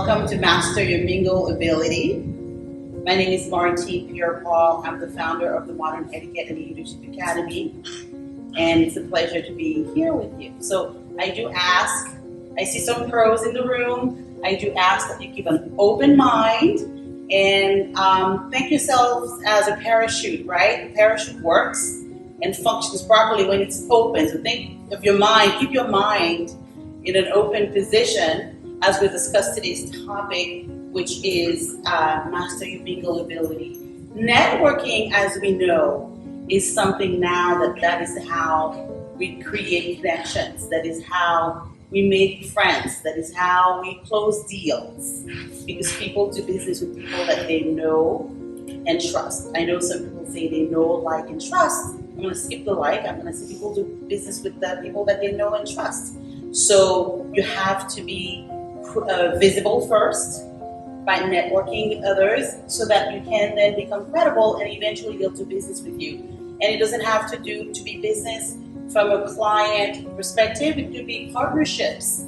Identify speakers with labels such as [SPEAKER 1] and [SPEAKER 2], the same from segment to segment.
[SPEAKER 1] Welcome to Master Your Mingle Ability. My name is Martine Pierre-Paul. I'm the founder of the Modern Etiquette and Leadership Academy, and it's a pleasure to be here with you. So I do ask, I see some pros in the room, I do ask that you keep an open mind and think yourselves as a parachute, right? The parachute works and functions properly when it's open. So think of your mind, keep your mind in an open position as we discuss today's topic, which is Master Your Mingle Ability. Networking, as we know, is something now that is how we create connections. That is how we make friends. That is how we close deals. Because people do business with people that they know and trust. I know some people say they know, like, and trust. I'm going to skip the like. I'm going to say people do business with the people that they know and trust. So you have to be visible first by networking with others so that you can then become credible and eventually they'll do business with you. And it doesn't have to be business from a client perspective. It could be partnerships,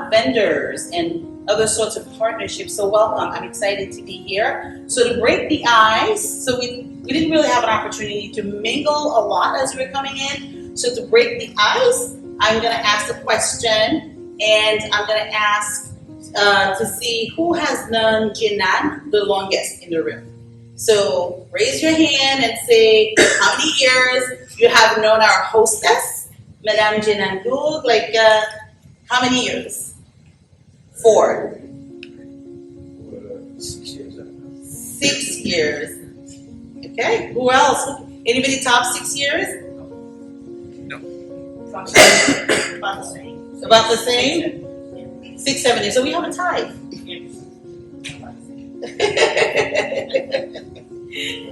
[SPEAKER 1] vendors, and other sorts of partnerships. So welcome. I'm excited to be here. So to break the ice, so we didn't really have an opportunity to mingle a lot as we were coming in. So to break the ice, I'm going to ask a question. And I'm going to ask to see who has known Jinan the longest in the room. So raise your hand and say how many years you have known our hostess, Madame Jinan Dug. Like how many years? 4.
[SPEAKER 2] 6 years.
[SPEAKER 1] 6 years. Okay. Who else? Anybody top 6 years?
[SPEAKER 2] No.
[SPEAKER 1] About the same. About the same? 6, 7 years. So we have a tie.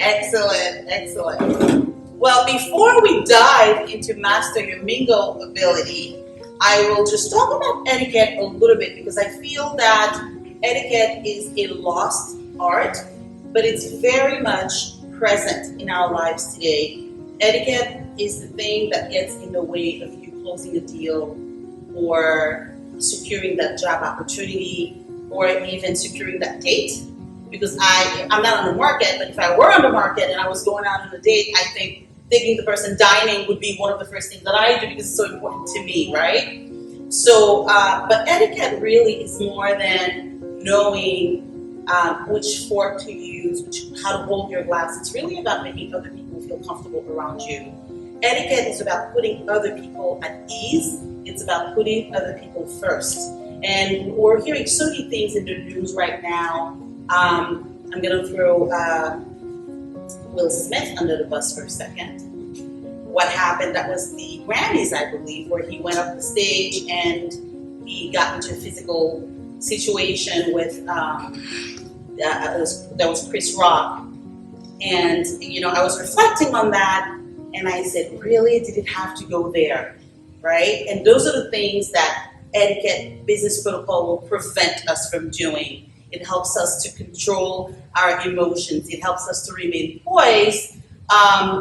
[SPEAKER 1] Excellent, excellent. Well, before we dive into Master Your Mingle Ability, I will just talk about etiquette a little bit because I feel that etiquette is a lost art, but it's very much present in our lives today. Etiquette is the thing that gets in the way of you closing a deal, or securing that job opportunity, or even securing that date. Because I'm not on the market, but if I were on the market and I was going out on a date, I think taking the person dining would be one of the first things that I do because it's so important to me, right? So, but etiquette really is more than knowing which fork to use, how to hold your glass. It's really about making other people feel comfortable around you. Etiquette is about putting other people at ease. It's about putting other people first. And we're hearing so many things in the news right now. I'm going to throw Will Smith under the bus for a second. What happened, that was the Grammys, I believe, where he went up the stage and he got into a physical situation with, that was Chris Rock. And, you know, I was reflecting on that and I said, really, did it have to go there? Right? And those are the things that etiquette business protocol will prevent us from doing. It helps us to control our emotions. It helps us to remain poised.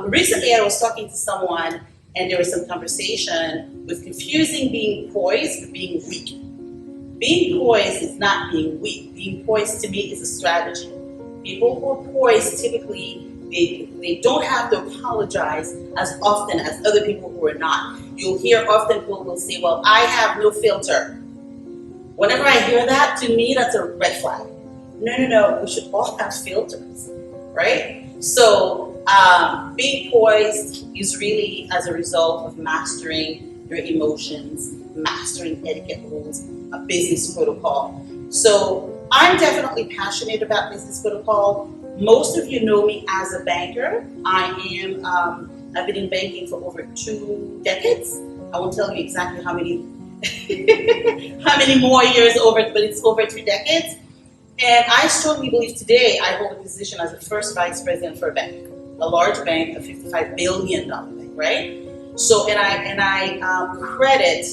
[SPEAKER 1] Recently, I was talking to someone and there was some conversation with confusing being poised with being weak. Being poised is not being weak. Being poised to me is a strategy. People who are poised typically, they don't have to apologize as often as other people who are not. You'll hear often people will say, well, I have no filter. Whenever I hear that, to me, that's a red flag. No, we should all have filters, right? So being poised is really as a result of mastering your emotions, mastering etiquette rules, a business protocol. So I'm definitely passionate about business protocol. Most of you know me as a banker. I've been in banking for over 2 decades. I won't tell you exactly how many more years over, but it's over 2 decades. And I strongly believe today I hold a position as the first vice president for a bank, a large bank, a $55 billion bank, right? So, and I credit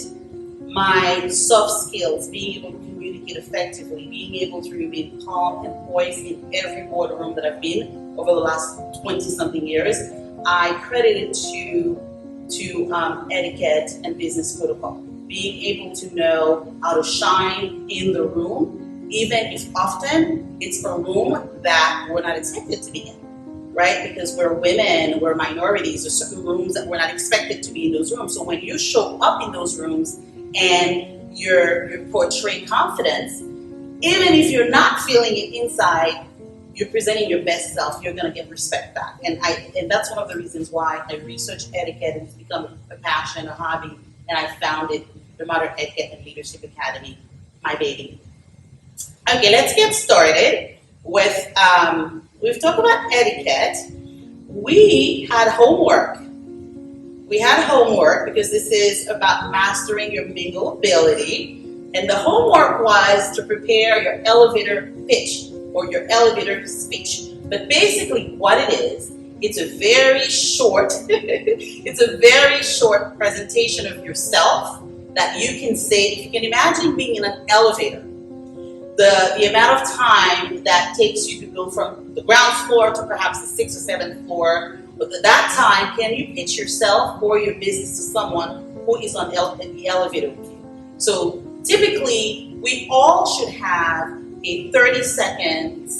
[SPEAKER 1] my soft skills, being able to communicate effectively, being able to remain calm and poised in every boardroom that I've been over the last 20-something years. I credit it to etiquette and business protocol. Being able to know how to shine in the room even if often it's a room that we're not expected to be in, right? Because we're women, we're minorities, there's certain rooms that we're not expected to be in those rooms. So when you show up in those rooms and you portray confidence, even if you're not feeling it inside, you're presenting your best self, you're going to get respect back. And that's one of the reasons why I research etiquette, and it's become a passion, a hobby, and I founded the Modern Etiquette and Leadership Academy, my baby. Okay, let's get started with, we've talked about etiquette. We had homework. Because this is about mastering your mingle ability. And the homework was to prepare your elevator pitch or your elevator speech. But basically what it is, it's a very short, presentation of yourself that you can say. If you can imagine being in an elevator, the amount of time that takes you to go from the ground floor to perhaps the 6th or 7th floor, but at that time, can you pitch yourself or your business to someone who is on the elevator with you? So typically, we all should have a 30-second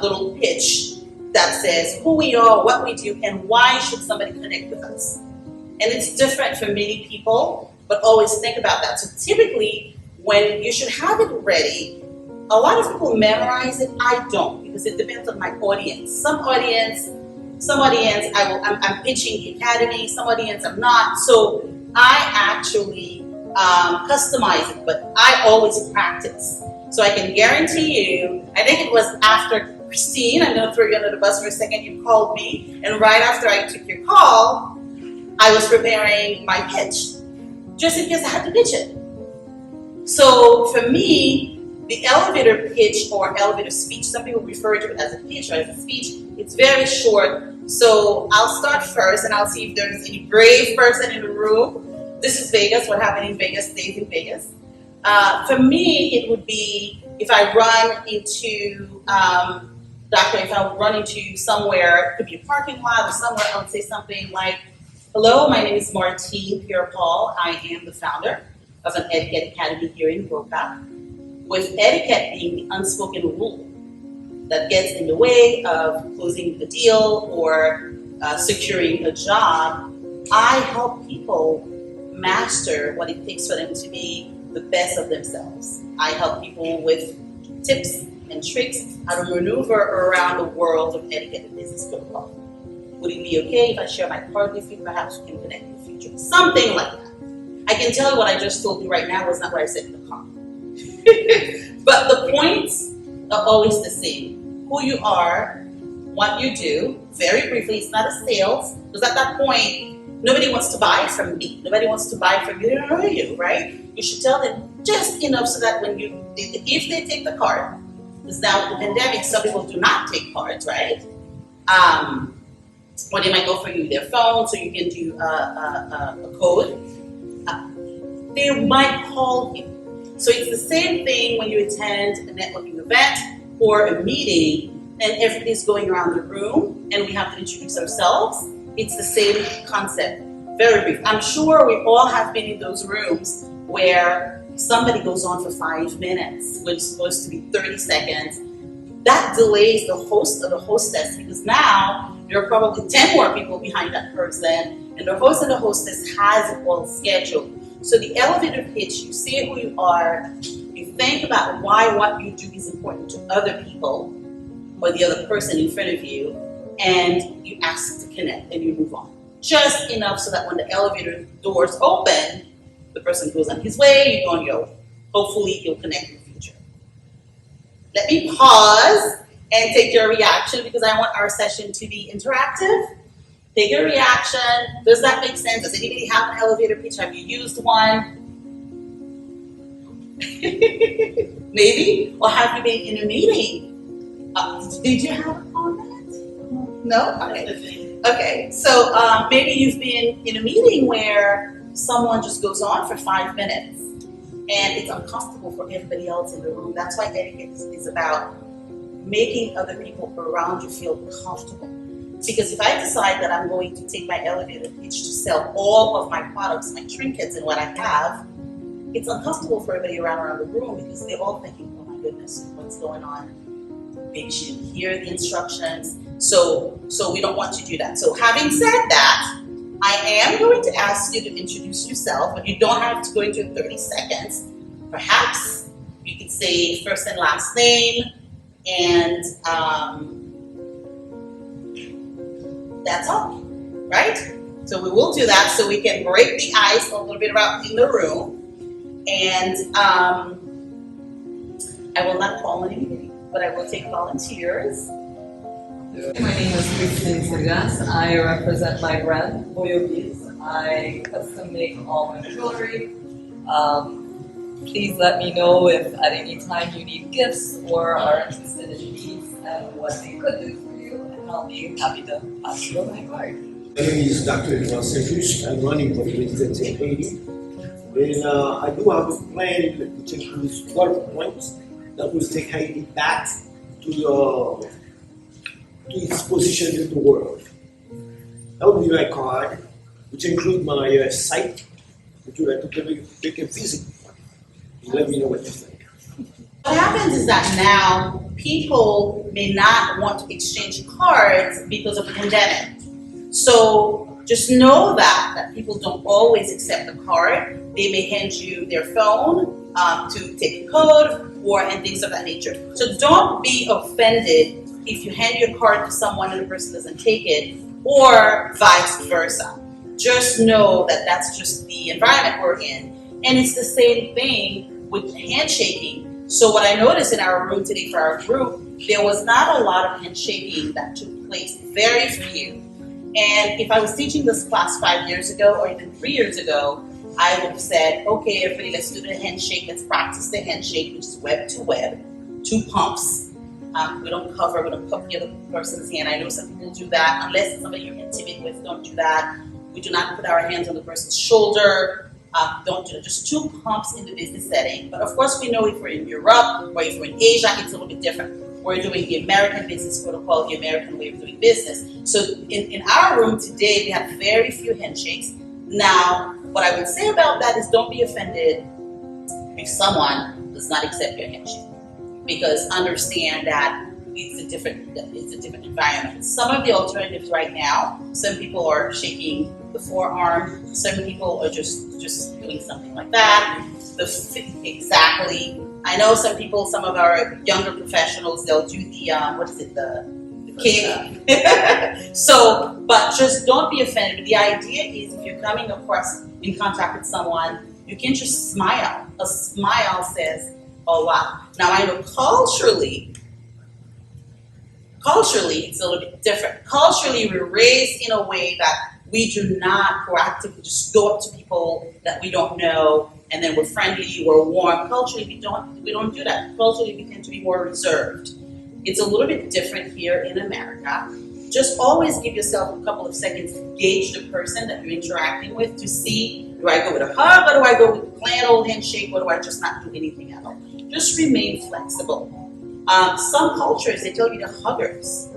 [SPEAKER 1] little pitch that says who we are, what we do, and why should somebody connect with us. And it's different for many people, but always think about that. So typically, when you should have it ready, a lot of people memorize it. I don't, because it depends on my audience. Some audience I'm pitching the academy, some audience I'm not. So I actually customize it, but I always practice. So I can guarantee you, I think it was after Christine, I'm going to throw you under the bus for a second, you called me, and right after I took your call, I was preparing my pitch, just in case I had to pitch it. So for me, the elevator pitch or elevator speech, some people refer to it as a pitch or as a speech, it's very short. So I'll start first and I'll see if there's any brave person in the room. This is Vegas. What happened in Vegas stays in Vegas. For me, it would be if I run into, if I run into somewhere, it could be a parking lot or somewhere, I would say something like, hello, my name is Martine Pierre-Paul. I am the founder of an Etiquette Academy here in Boca. With etiquette being the unspoken rule that gets in the way of closing a deal or securing a job, I help people master what it takes for them to be the best of themselves. I help people with tips and tricks how to maneuver around the world of etiquette and business protocol. Would it be okay if I share my card with you? Perhaps we can connect in the future. Something like that. I can tell you what I just told you right now was not what I said in the car. But the points are always the same. Who you are, what you do, very briefly, it's not a sales, because at that point, nobody wants to buy from me. Nobody wants to buy from you. They don't know you, right? You should tell them just enough so that when if they take the card, because now with the pandemic, some people do not take cards, right? Or they might go for you their phone, so you can do a code. They might call you. So it's the same thing when you attend a networking event or a meeting and everybody's going around the room and we have to introduce ourselves. It's the same concept. Very brief. I'm sure we all have been in those rooms where somebody goes on for 5 minutes, which is supposed to be 30 seconds. That delays the host or the hostess because now there are probably 10 more people behind that person and the host and the hostess has it all scheduled. So the elevator pitch, you say who you are, you think about why what you do is important to other people or the other person in front of you, and you ask to connect and you move on. Just enough so that when the elevator doors open, the person goes on his way, you go on your way. Hopefully you'll connect in the future. Let me pause and take your reaction because I want our session to be interactive. Take a reaction. Does that make sense? Does anybody have an elevator pitch? Have you used one? Maybe? Or have you been in a meeting? Did you have a comment? No? Okay. Okay. So maybe you've been in a meeting where someone just goes on for 5 minutes and it's uncomfortable for everybody else in the room. That's why etiquette is about making other people around you feel comfortable. Because if I decide that I'm going to take my elevator pitch to sell all of my products, my trinkets and what I have, it's uncomfortable for everybody around the room because they're all thinking, oh my goodness, what's going on? Maybe she didn't hear the instructions. So we don't want to do that. So having said that, I am going to ask you to introduce yourself, but you don't have to go into 30 seconds. Perhaps you could say first and last name, and that's all, right? So we will do that so we can break the ice a little bit about in the room. And I will not call anybody, but I will take volunteers.
[SPEAKER 2] My name is Christine Sergas. I represent my brand, Boyobiz. I custom make all my jewelry. Please let me know if at any time you need gifts or are interested in these and what they could do for you, and I'll be happy to pass you my card.
[SPEAKER 3] My name is Dr. Edouard Saint-Just. I'm running for the president in Haiti. And I do have a plan which includes 12 points that will take Haiti back to its position in the world. That would be my card, which includes my site, which you like to take a visit. Let me know what you think.
[SPEAKER 1] What happens is that now people may not want to exchange cards because of the pandemic. So just know that people don't always accept the card. They may hand you their phone to take a code and things of that nature. So don't be offended if you hand your card to someone and the person doesn't take it, or vice versa. Just know that that's just the environment we're in. And it's the same thing with handshaking. So what I noticed in our room today for our group, there was not a lot of handshaking that took place, very few. And if I was teaching this class 5 years ago or even 3 years ago, I would have said, okay, everybody, let's do the handshake. Let's practice the handshake, which is web to web, 2 pumps. We don't pump the other person's hand. I know some people do that. Unless it's somebody you're intimate with, don't do that. We do not put our hands on the person's shoulder. Don't do it. Just 2 pumps in the business setting. But of course, we know if we're in Europe or if we're in Asia, it's a little bit different. We're doing the American business protocol, the American way of doing business. So in our room today, we have very few handshakes. Now, what I would say about that is don't be offended if someone does not accept your handshake, because understand that it's a different environment. Some of the alternatives right now, some people are shaking the forearm, some people are just doing something like that. Exactly. I know some people, some of our younger professionals, they'll do the the kick. So, but just don't be offended. The idea is if you're coming across in contact with someone, you can just smile. A smile says, oh wow. Now I know culturally it's a little bit different. Culturally, we're raised in a way that we do not proactively just go up to people that we don't know and then we're friendly, we're warm. Culturally, we don't do that. Culturally, we tend to be more reserved. It's a little bit different here in America. Just always give yourself a couple of seconds to gauge the person that you're interacting with to see, do I go with a hug or do I go with a plain old handshake or do I just not do anything at all? Just remain flexible. Some cultures, they tell you they're huggers.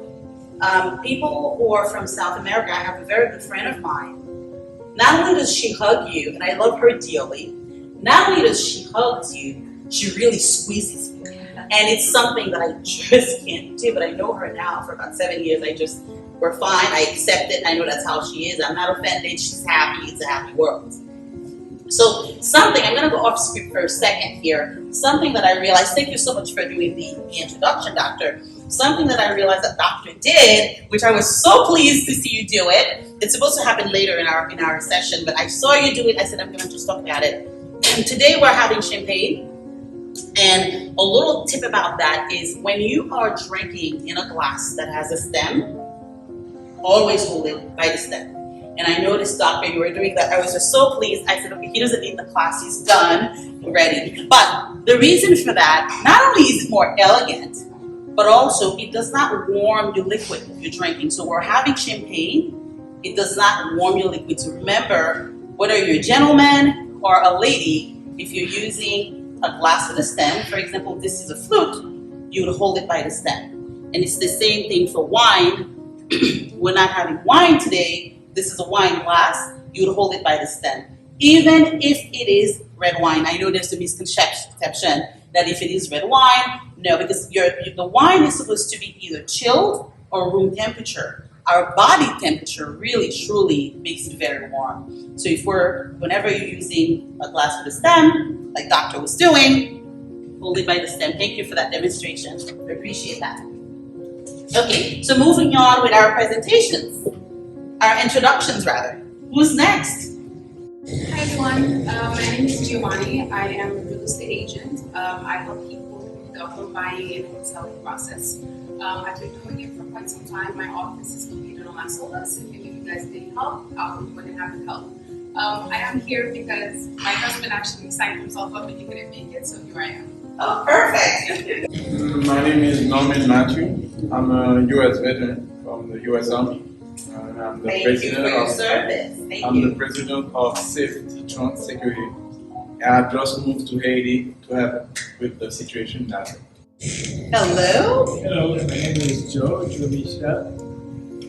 [SPEAKER 1] People who are from South America, I have a very good friend of mine. Not only does she hug you, and I love her dearly, not only does she hug you, she really squeezes you. And it's something that I just can't do, but I know her now for about 7 years. We're fine, I accept it, I know that's how she is. I'm not offended, she's happy, it's a happy world. So I'm gonna go off script for a second here. Something that I realized, thank you so much for doing the introduction, Doctor. Something that I realized that Doctor did, which I was so pleased to see you do it. It's supposed to happen later in our session, but I saw you do it. I said, I'm gonna just talk about it. And today we're having champagne. And a little tip about that is when you are drinking in a glass that has a stem, always hold it by the stem. And I noticed, Doctor, you were doing that. I was just so pleased. I said, okay, he doesn't need the class. He's done, ready. But the reason for that, not only is it more elegant, but also it does not warm your liquid if you're drinking. So we're having champagne. It does not warm your liquid. So remember, whether you're a gentleman or a lady, if you're using a glass with a stem, for example, this is a flute, you would hold it by the stem. And it's the same thing for wine. We're not having wine today. This is a wine glass, you would hold it by the stem. Even if it is red wine, I know there's a misconception that if it is red wine, no, because the wine is supposed to be either chilled or room temperature. Our body temperature really, truly makes it very warm. So whenever you're using a glass with a stem, like Doctor was doing, hold it by the stem. Thank you for that demonstration. I appreciate that. Okay, so moving on with our presentations, our introductions rather. Who's next?
[SPEAKER 4] Hi everyone, my name is Giovanni. I am a real estate agent. I help people with the home buying and home selling process. I've been doing it for quite some time. My office is located on Las Olas. If any of you guys need help, I'll be more than happy to help. I am here because my husband actually signed himself up and he couldn't make it, so here I am.
[SPEAKER 1] Oh, perfect.
[SPEAKER 5] My name is Norman Matthew. I'm a U.S. veteran from the U.S. Army. I'm the
[SPEAKER 1] Thank
[SPEAKER 5] president
[SPEAKER 1] you for your
[SPEAKER 5] of
[SPEAKER 1] service. Thank
[SPEAKER 5] I'm
[SPEAKER 1] you.
[SPEAKER 5] the president of Safety Trunk Security. And I just moved to Haiti to help with the situation now.
[SPEAKER 1] Hello.
[SPEAKER 6] Hello, my name is Joe Michel.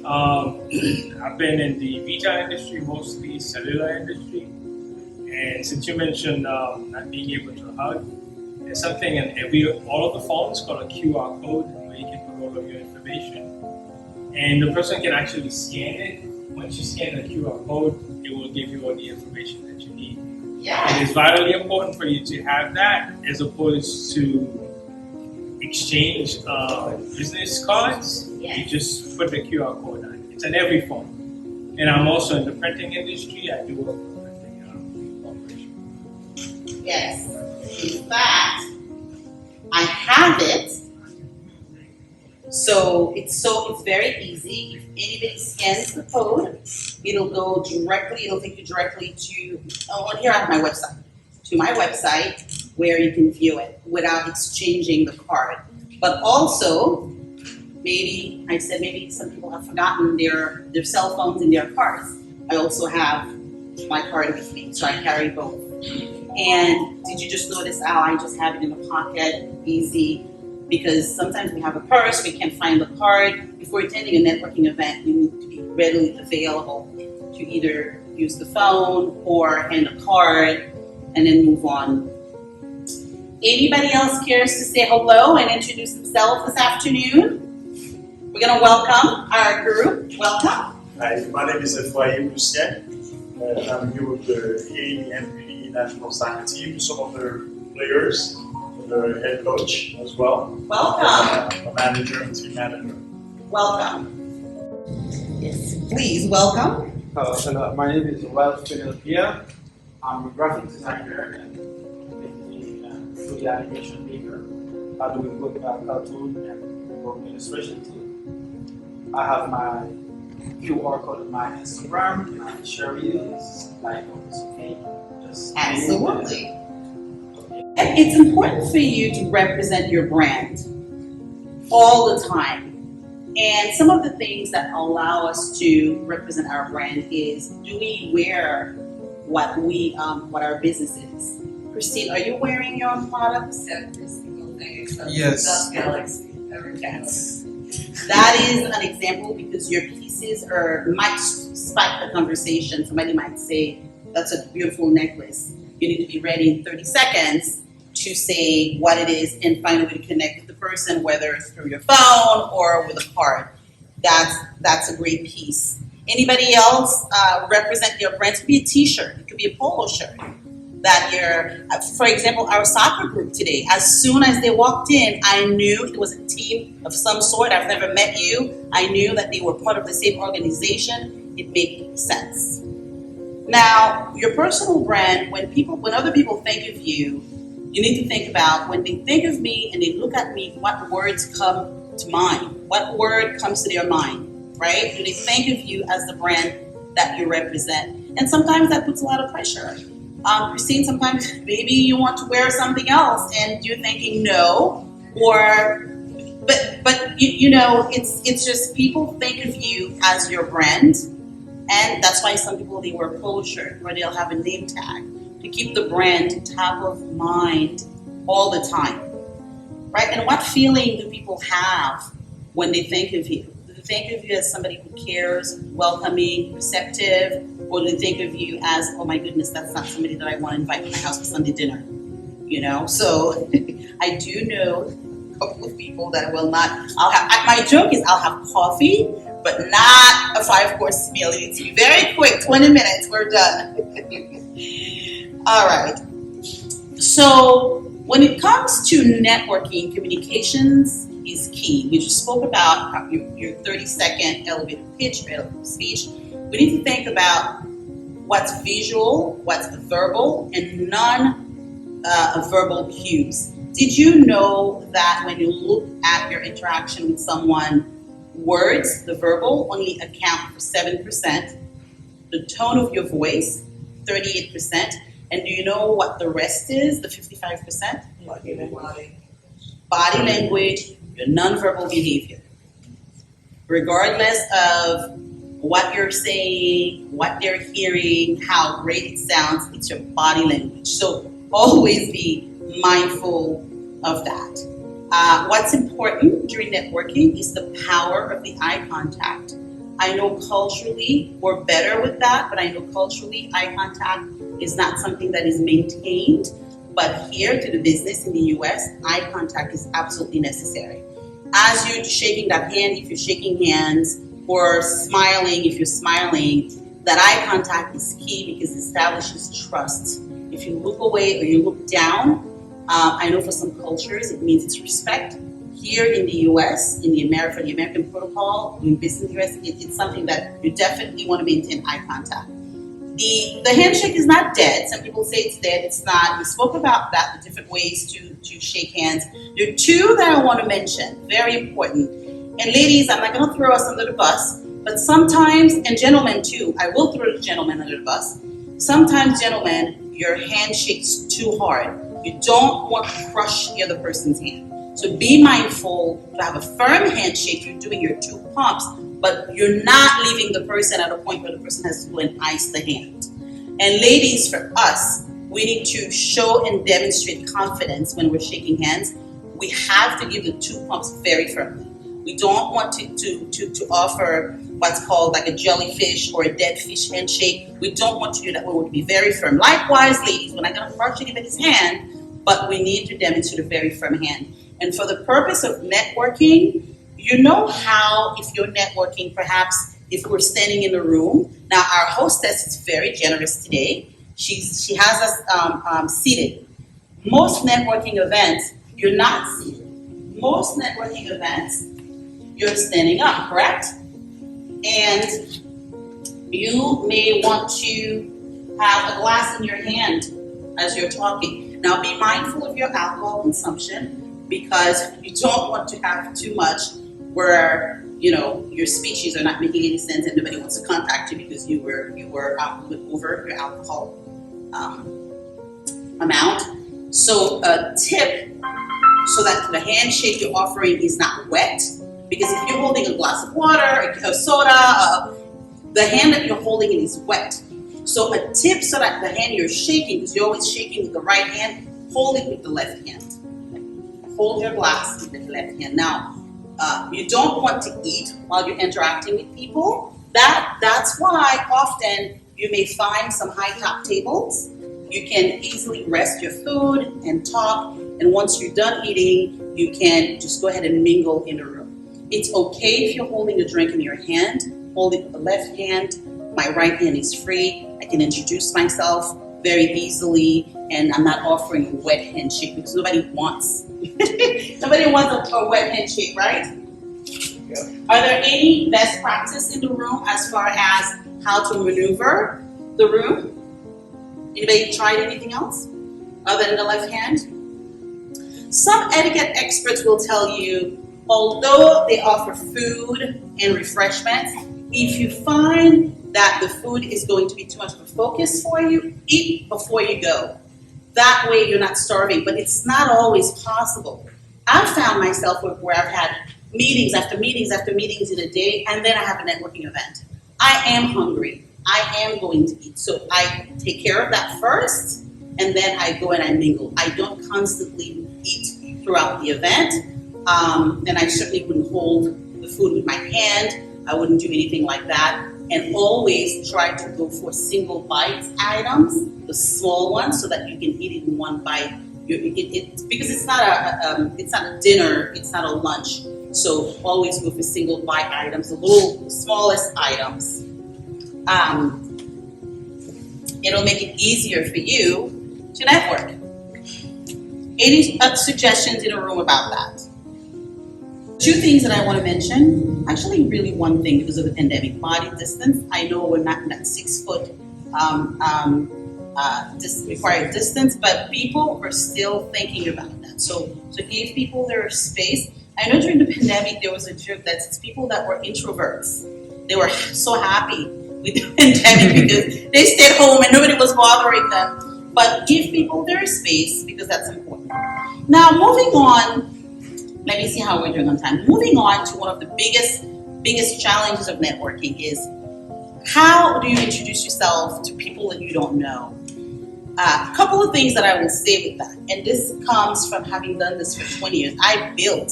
[SPEAKER 6] I've been in the retail industry, mostly cellular industry. And since you mentioned not being able to hug, there's something in all of the phones called a QR code where you can put all of your information. And the person can actually scan it. Once you scan the QR code, it will give you all the information that you need.
[SPEAKER 1] Yeah.
[SPEAKER 6] And it's vitally important for you to have that as opposed to exchange business cards.
[SPEAKER 1] Yes.
[SPEAKER 6] You just put the QR code on. It's on every phone. And I'm also in the printing industry. I do work for a printing corporation.
[SPEAKER 1] Yes. In fact, I have it. So it's very easy. If anybody scans the code, it'll take you directly to here on my website. To my website where you can view it without exchanging the card. But also, maybe some people have forgotten their cell phones in their cars. I also have my card with me, so I carry both. And did you just notice how I just have it in the pocket, easy? Because sometimes we have a purse, we can't find the card. If we're attending a networking event, you need to be readily available to either use the phone or hand a card and then move on. Anybody else cares to say hello and introduce themselves this afternoon? We're going to welcome our group. Welcome.
[SPEAKER 7] Hi, my name is Efraim Lucien. I'm here with the HAAMCC national soccer team, some of their players, the head coach as well.
[SPEAKER 1] Welcome.
[SPEAKER 7] A manager and team manager.
[SPEAKER 1] Welcome. Yes, please, welcome.
[SPEAKER 8] Hello, my name is Ralph Pinelpia. I'm a graphic designer and 3D animation maker. I do both cartoon and book illustration too. I have my QR code on my Instagram and I share videos like it's okay. Just
[SPEAKER 1] Absolutely. And it's important for you to represent your brand all the time. And some of the things that allow us to represent our brand is, do we wear what our business is? Christine, are you wearing your own products?
[SPEAKER 2] Every single thing except
[SPEAKER 8] Yes.
[SPEAKER 2] Dust Galaxy. Every
[SPEAKER 1] Yes. That is an example because your pieces might spike the conversation. Somebody might say, that's a beautiful necklace. You need to be ready in 30 seconds to say what it is and find a way to connect with the person, whether it's through your phone or with a card. That's a great piece. Anybody else represent your brand? It could be a t-shirt, it could be a polo shirt. For example, our soccer group today, as soon as they walked in, I knew it was a team of some sort. I've never met you. I knew that they were part of the same organization. It made sense. Now, your personal brand, when other people think of you, you need to think about, when they think of me and they look at me, what words come to mind? What word comes to their mind, right? Do they think of you as the brand that you represent? And sometimes that puts a lot of pressure. Christine, sometimes maybe you want to wear something else and you're thinking no, but you know, it's just people think of you as your brand, and that's why some people, they wear a polo shirt or they'll have a name tag to keep the brand top of mind all the time, right? And what feeling do people have when they think of you? Do they think of you as somebody who cares, welcoming, receptive, or do they think of you as, oh my goodness, that's not somebody that I want to invite to my house for Sunday dinner? you know. So I do know a couple of people that will not. My joke is I'll have coffee, but not a 5-course meal. It needs to be very quick. 20 minutes, we're done. All right. So when it comes to networking, communications is key. We just spoke about your 30-second elevator pitch, elevator speech. We need to think about what's visual, what's verbal, and non-verbal cues. Did you know that when you look at your interaction with someone, words, the verbal, only account for 7%, the tone of your voice, 38%, and do you know what the rest is, the 55%? Body language, your nonverbal behavior. Regardless of what you're saying, what they're hearing, how great it sounds, it's your body language. So always be mindful of that. What's important during networking is the power of the eye contact. I know culturally we're better with that, but I know culturally eye contact is not something that is maintained. But here to the business in the US, eye contact is absolutely necessary. As you're shaking that hand, if you're shaking hands, or smiling, if you're smiling, that eye contact is key because it establishes trust. If you look away or you look down, I know for some cultures it means it's respect. Here in the US, for the American protocol, in business in the US, it's something that you definitely want to maintain eye contact. The handshake is not dead. Some people say it's dead. It's not. We spoke about that, the different ways to shake hands. There are two that I want to mention, very important. And ladies, I'm not going to throw us under the bus, but sometimes, and gentlemen too, I will throw the gentlemen under the bus. Sometimes, gentlemen, your handshake's too hard. You don't want to crush the other person's hand. So be mindful to have a firm handshake. You're doing your 2 pumps, but you're not leaving the person at a point where the person has to go and ice the hand. And ladies, for us, we need to show and demonstrate confidence when we're shaking hands. We have to give the 2 pumps very firmly. We don't want to offer what's called like a jellyfish or a dead fish handshake. We don't want to do that. We want to be very firm. Likewise, ladies, we're not going to crush anybody's hand, but we need to demonstrate a very firm hand. And for the purpose of networking, you know how if you're networking, perhaps if we're standing in the room. Now, our hostess is very generous today. She has us seated. Most networking events, you're not seated. Most networking events, you're standing up, correct? And you may want to have a glass in your hand as you're talking. Now, be mindful of your alcohol consumption because you don't want to have too much where, you know, your speeches are not making any sense and nobody wants to contact you because you were over your alcohol amount. So a tip so that the handshake you're offering is not wet, because if you're holding a glass of water, a soda, the hand that you're holding it is wet. So a tip so that the hand you're shaking, because you're always shaking with the right hand, hold it with the left hand. Hold your glass with the left hand. Now, you don't want to eat while you're interacting with people. That's why often you may find some high top tables. You can easily rest your food and talk. And once you're done eating, you can just go ahead and mingle in the room. It's okay if you're holding a drink in your hand. Hold it with the left hand. My right hand is free. I can introduce myself very easily, and I'm not offering a wet handshake because nobody wants a wet handshake, right? Yeah. Are there any best practice in the room as far as how to maneuver the room? Anybody tried anything else other than the left hand? Some etiquette experts will tell you, although they offer food and refreshments, if you find that the food is going to be too much of a focus for you, eat before you go. That way you're not starving, but it's not always possible. I've found myself where I've had meetings after meetings after meetings in a day, and then I have a networking event. I am hungry. I am going to eat. So I take care of that first, and then I go and I mingle. I don't constantly eat throughout the event, and I certainly wouldn't hold the food with my hand. I wouldn't do anything like that. And always try to go for single bite items, the small ones, so that you can eat it in one bite because it's not a dinner, it's not a lunch. So always go for single buy items, the little smallest items. It'll make it easier for you to network. Any suggestions in a room about that? Two things that I want to mention. Actually, really one thing because of the pandemic. Body distance. I know we're not in that 6 foot required distance, but people are still thinking about that. So give people their space. I know during the pandemic there was a joke that it's people that were introverts. They were so happy with the pandemic because they stayed home and nobody was bothering them. But give people their space because that's important. Now moving on, let me see how we're doing on time. Moving on to one of the biggest challenges of networking is how do you introduce yourself to people that you don't know? A couple of things that I will say with that, and this comes from having done this for 20 years. I built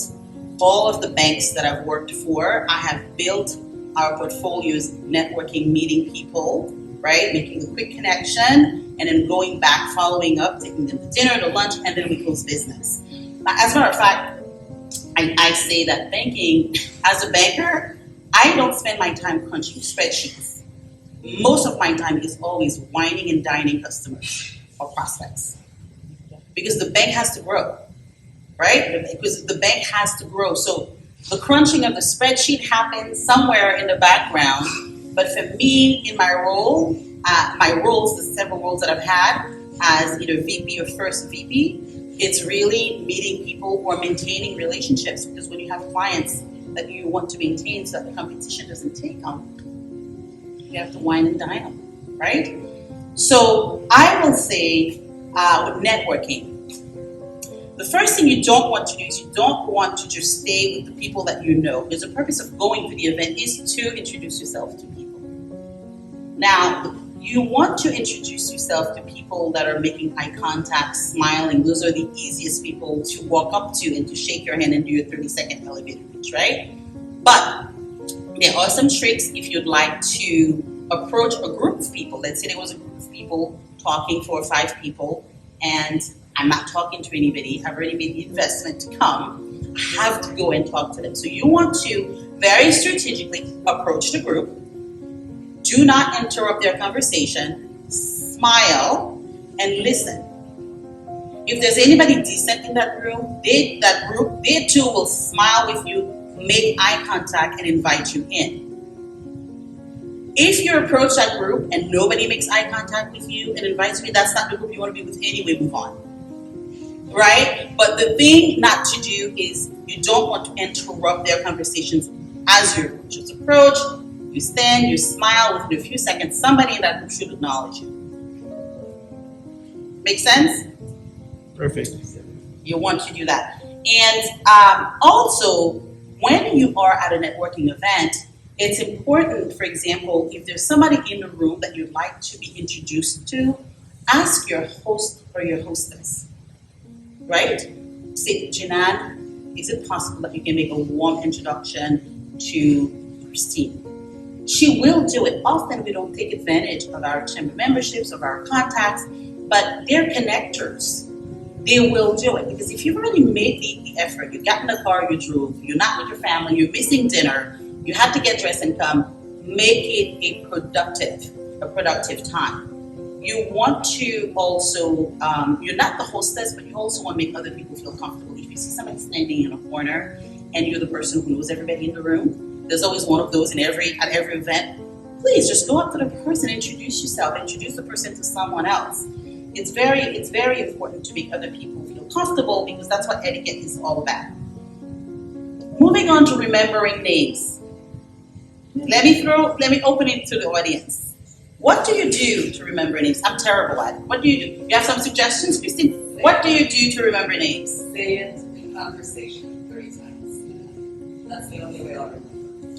[SPEAKER 1] all of the banks that I've worked for. I have built our portfolios, networking, meeting people, right? Making a quick connection, and then going back, following up, taking them to dinner, to lunch, and then we close business. As a matter of fact, I say that banking, as a banker, I don't spend my time crunching spreadsheets. Most of my time is always whining and dining customers or prospects. Because the bank has to grow, right? Because the bank has to grow. So the crunching of the spreadsheet happens somewhere in the background. But for me, in my role, the several roles that I've had as either VP or first VP, it's really meeting people or maintaining relationships. Because when you have clients that you want to maintain so that the competition doesn't take them, you have to wine and dine them, right? So I will say with networking, the first thing you don't want to do is you don't want to just stay with the people that you know. Because the purpose of going to the event is to introduce yourself to people. Now, you want to introduce yourself to people that are making eye contact, smiling. Those are the easiest people to walk up to and to shake your hand and do your 30-second elevator pitch, right? But there are some tricks if you'd like to approach a group of people. Let's say there was a group of people talking, 4 or 5 people, and I'm not talking to anybody. I've already made the investment to come. I have to go and talk to them. So you want to very strategically approach the group. Do not interrupt their conversation. Smile and listen. If there's anybody decent in that room, they too will smile with you, make eye contact, and invite you in. If you approach that group and nobody makes eye contact with you and invites you, that's not the group you want to be with anyway, move on. Right? But the thing not to do is you don't want to interrupt their conversations as you approach. You stand, you smile, within a few seconds, somebody in that group should acknowledge you. Make sense?
[SPEAKER 3] Perfect.
[SPEAKER 1] You want to do that. And also, when you are at a networking event, it's important, for example, if there's somebody in the room that you'd like to be introduced to, ask your host or your hostess, right? Say, Janan, is it possible that you can make a warm introduction to Christine? She will do it. Often we don't take advantage of our chamber memberships, of our contacts, but they're connectors. They will do it. Because if you've already made the effort, you got in the car, you drove, you're not with your family, you're missing dinner, you have to get dressed and come, make it a productive time. You want to also, you're not the hostess, but you also want to make other people feel comfortable. If you see somebody standing in a corner and you're the person who knows everybody in the room, there's always one of those at every event. Please just go up to the person, introduce yourself, introduce the person to someone else. It's very important to make other people feel comfortable because that's what etiquette is all about. Moving on to remembering names. Let me open it to the audience. What do you do to remember names? I'm terrible at it. What do you do? You have some suggestions, Christine? What do you do to remember names?
[SPEAKER 2] Say it in conversation 30 times. That's the only way I'll remember.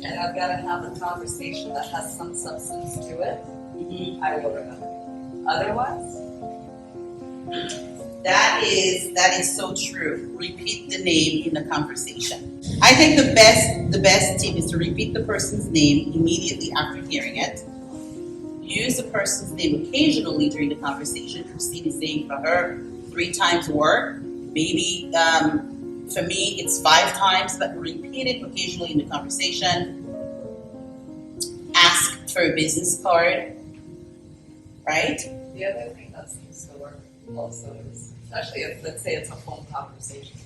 [SPEAKER 2] And I've got to have a conversation that has some substance to it. Mm-hmm. I will remember. Otherwise,
[SPEAKER 1] that is so true. Repeat the name in the conversation. I think the best tip is to repeat the person's name immediately after hearing it. Use the person's name occasionally during the conversation. Christine is saying for her 3 times work. Maybe for me, it's 5 times, but repeat it occasionally in the conversation. Ask for a business card, right?
[SPEAKER 2] The other thing that seems to work also is, especially if, let's say, it's a phone conversation.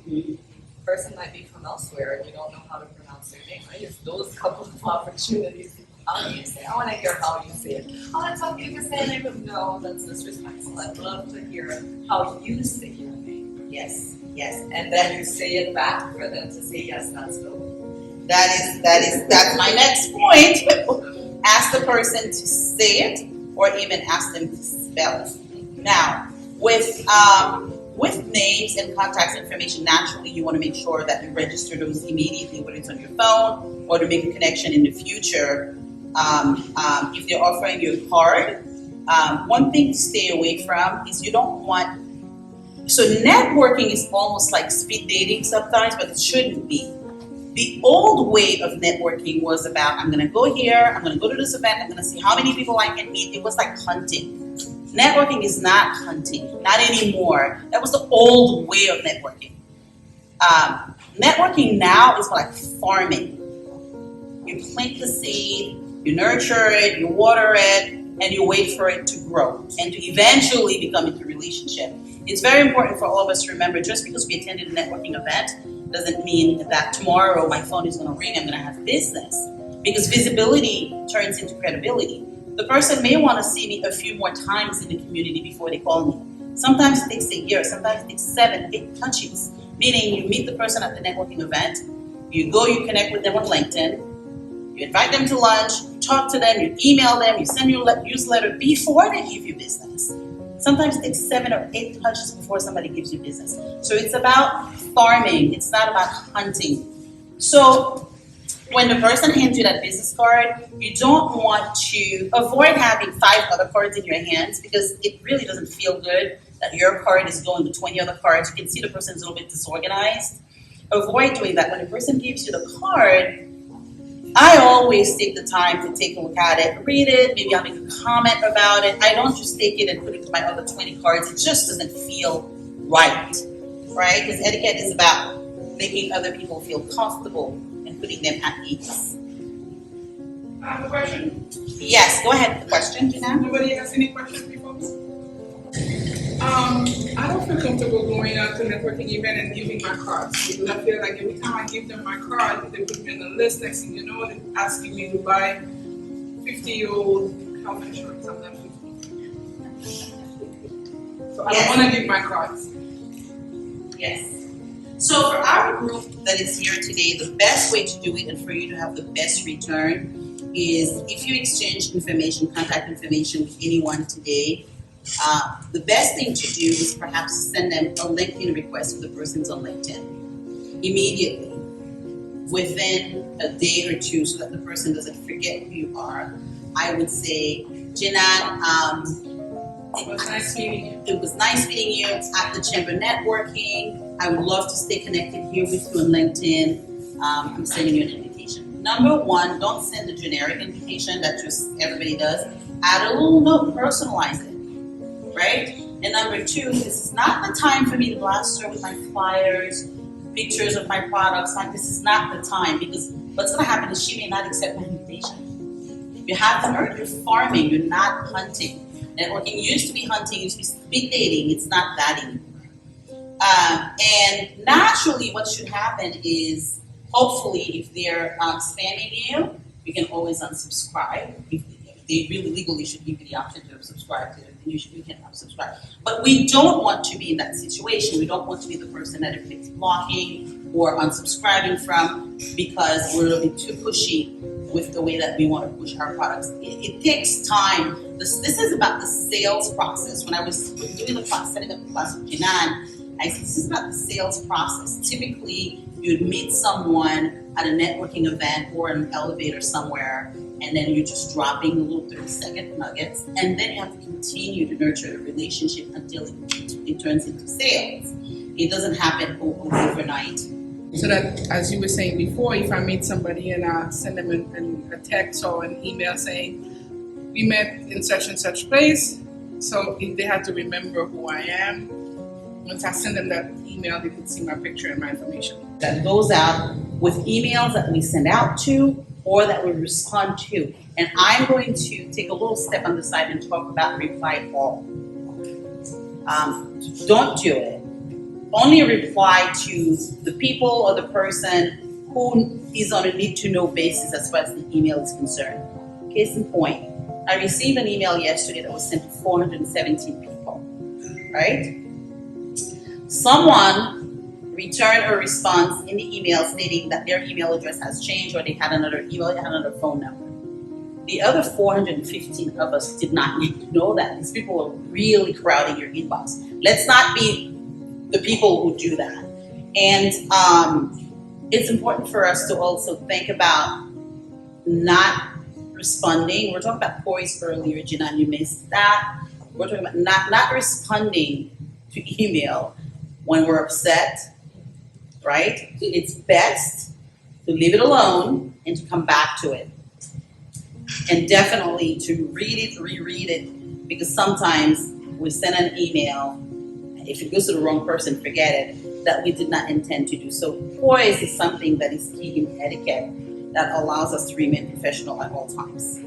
[SPEAKER 2] The person might be from elsewhere and you don't know how to pronounce their name. I use those couple of opportunities. How do you say it? I want to hear how you say it. I want to talk to you to say the name of, no, that's disrespectful. I'd love to hear how you say your name.
[SPEAKER 1] Yes.
[SPEAKER 2] And then you say it back for them to say, yes, that's dope.
[SPEAKER 1] That's my next point. Ask the person to say it, or even ask them to spell it. Now, with names and contact information, naturally you want to make sure that you register those immediately, whether it's on your phone or to make a connection in the future. If they're offering you a card, one thing to stay away from is you don't want. So networking is almost like speed dating sometimes, but it shouldn't be. The old way of networking was about, I'm going to go here, I'm going to go to this event, I'm going to see how many people I can meet. It was like hunting. Networking is not hunting, not anymore. That was the old way of networking. Networking now is like farming. You plant the seed, you nurture it, you water it, and you wait for it to grow and to eventually become into a relationship. It's very important for all of us to remember, just because we attended a networking event doesn't mean that tomorrow my phone is going to ring, I'm going to have business. Because visibility turns into credibility. The person may want to see me a few more times in the community before they call me. Sometimes it takes a year, sometimes it takes 7, 8 touches. Meaning you meet the person at the networking event, you go, you connect with them on LinkedIn, you invite them to lunch, you talk to them, you email them, you send your newsletter before they give you business. Sometimes it takes 7 or 8 touches before somebody gives you business. So it's about farming. It's not about hunting. So when the person hands you that business card, you don't want to avoid having 5 other cards in your hands, because it really doesn't feel good that your card is going to 20 other cards. You can see the person's a little bit disorganized. Avoid doing that. When the person gives you the card, I always take the time to take a look at it, read it, maybe I'll make a comment about it. I don't just take it and put it to my other 20 cards. It just doesn't feel right? Because etiquette is about making other people feel comfortable and putting them at ease.
[SPEAKER 9] I have a question.
[SPEAKER 1] Yes, go ahead with the question, Janelle.
[SPEAKER 9] Nobody has any questions before me? I don't feel comfortable going out to a networking event and giving my cards, because I feel like every time I give them my card, they put me on the list. Next thing you know, they're asking me to buy 50-year-old health insurance. I'm not 50. So I don't want to give my cards.
[SPEAKER 1] Yes. So for our group that is here today, the best way to do it and for you to have the best return is if you exchange information, contact information with anyone today. The best thing to do is perhaps send them a LinkedIn request if the person's on LinkedIn immediately, within a day or two, so that the person doesn't forget who you are. I would say, Jinan,
[SPEAKER 9] It was nice meeting you.
[SPEAKER 1] it was nice meeting you at the Chamber Networking. I would love to stay connected here with you on LinkedIn. I'm sending you an invitation. Number 1, don't send a generic invitation that just everybody does. Add a little note, personalize it. Right? And number 2, this is not the time for me to blast her with my flyers, pictures of my products. Like, this is not the time, because what's going to happen is she may not accept my invitation. You have to earn. You're farming. You're not hunting. Networking used to be hunting. Used to be speed dating. It's not that anymore. And naturally, what should happen is, hopefully, if they're spamming you, you can always unsubscribe. If they really legally should give you the option to subscribe to it, then you can unsubscribe. But we don't want to be in that situation. We don't want to be the person that everybody's blocking or unsubscribing from, because we're a bit too pushy with the way that we want to push our products. It takes time. This is about the sales process. When I was doing the class, setting up the class with Jinan, I said, this is about the sales process. Typically, you'd meet someone at a networking event or an elevator somewhere, and then you're just dropping the little 30-second nuggets, and then you have to continue to nurture the relationship until it turns into sales. It doesn't happen overnight.
[SPEAKER 9] So that, as you were saying before, if I meet somebody and I send them a text or an email saying, we met in such and such place, so if they have to remember who I am, Once I send them that email, they can see my picture and my information.
[SPEAKER 1] That goes out with emails that we send out to or that we respond to. And I'm going to take a little step on the side and talk about reply all. Don't do it. Only reply to the people or the person who is on a need-to-know basis as far as the email is concerned. Case in point, I received an email yesterday that was sent to 417 people, right? Someone returned a response in the email stating that their email address has changed or they had another email, they had another phone number. The other 415 of us did not know that. These people are really crowding your inbox. Let's not be the people who do that. And it's important for us to also think about not responding. We're talking about poise earlier, Jinan, you missed that. We're talking about not responding to email when we're upset, right? It's best to leave it alone and to come back to it. And definitely to read it, reread it, because sometimes we send an email, if it goes to the wrong person, forget it, that we did not intend to do. So poise is something that is key in etiquette that allows us to remain professional at all times.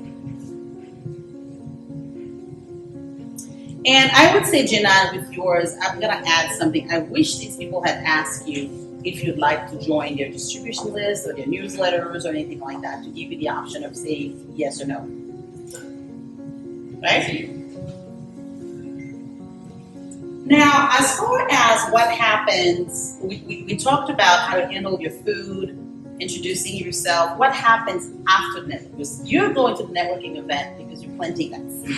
[SPEAKER 1] And I would say, Jinan, with yours, I'm gonna add something. I wish these people had asked you if you'd like to join their distribution list or their newsletters or anything like that, to give you the option of saying yes or no. Right? Now, as far as what happens, we talked about how to handle your food, introducing yourself. What happens after the network? Because you're going to the networking event because you're planting that seed.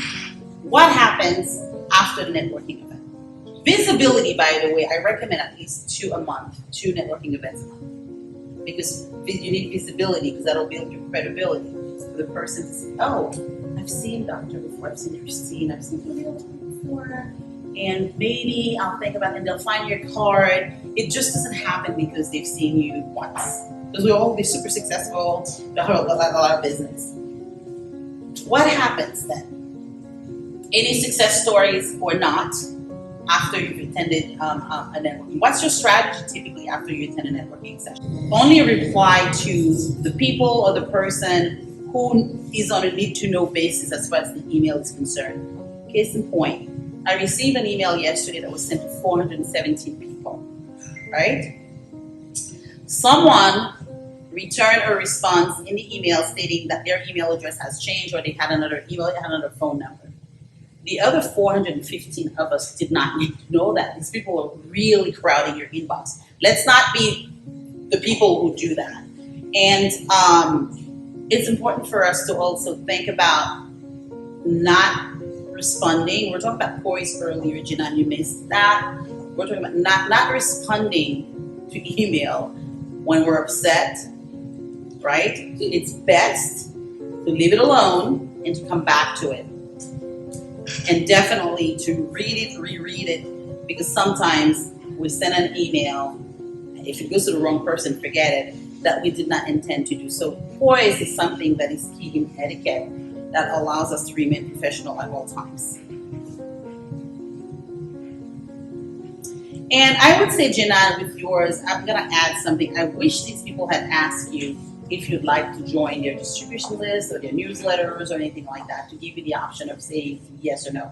[SPEAKER 1] What happens after the networking event? Visibility, by the way, I recommend at least 2 a month, 2 networking events a month. Because you need visibility, because that'll build your credibility for the person to say, oh, I've seen Dr. before, I've seen Christine, I've seen Camille before, and maybe I'll think about it, and they'll find your card. It just doesn't happen because they've seen you once. Because we'll all be super successful, they'll have a lot of business. What happens then? Any success stories or not after you've attended a networking? What's your strategy typically after you attend a networking session? Only reply to the people or the person who is on a need-to-know basis as far as the email is concerned. Case in point, I received an email yesterday that was sent to 417 people, right? Someone returned a response in the email stating that their email address has changed or they had another email, they had another phone number. The other 415 of us did not know that. These people are really crowding your inbox. Let's not be the people who do that. And it's important for us to also think about not responding. We're talking about poise earlier, Jinan, you missed that. We're talking about not responding to email when we're upset, right? It's best to leave it alone and to come back to it. And definitely to read it, reread it, because sometimes we send an email, if it goes to the wrong person, forget it, that we did not intend to do. So poise is something that is key in etiquette that allows us to remain professional at all times. And I would say, Jinan, with yours, I'm gonna add something. I wish these people had asked you if you'd like to join their distribution list or their newsletters or anything like that, to give you the option of saying yes or no.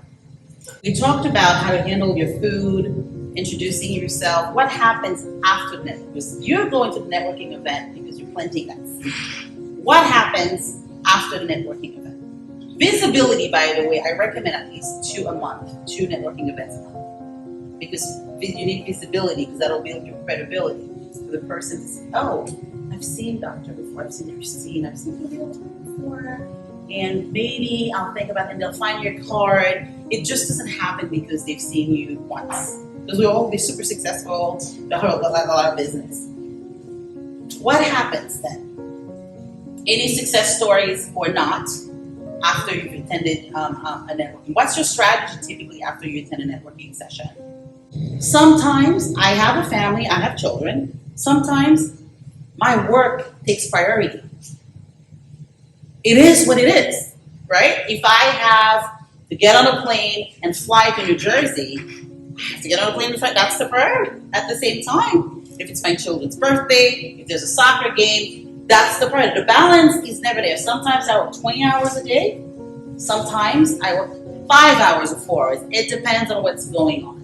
[SPEAKER 1] We talked about how to handle your food, introducing yourself. What happens after the networking? Because you're going to the networking event because you're planting that seed. What happens after the networking event? Visibility, by the way, I recommend at least 2 a month, 2 networking events a month. Because you need visibility, because that'll build your credibility for the person to say, oh, I've seen Dr. before, I've seen Christine, I've seen Camille before, and maybe I'll think about it, and they'll find your card. It just doesn't happen because they've seen you once. Because we'll all be super successful, they'll have a lot of business. What happens then? Any success stories or not after you've attended a networking? What's your strategy typically after you attend a networking session? Sometimes I have a family, I have children. Sometimes my work takes priority. It is what it is, right? If I have to get on a plane and fly to New Jersey, I have to get on a plane to fight. That's the priority. At the same time, if it's my children's birthday, if there's a soccer game, that's the priority. The balance is never there. Sometimes I work 20 hours a day. Sometimes I work 5 hours or 4 hours. It depends on what's going on.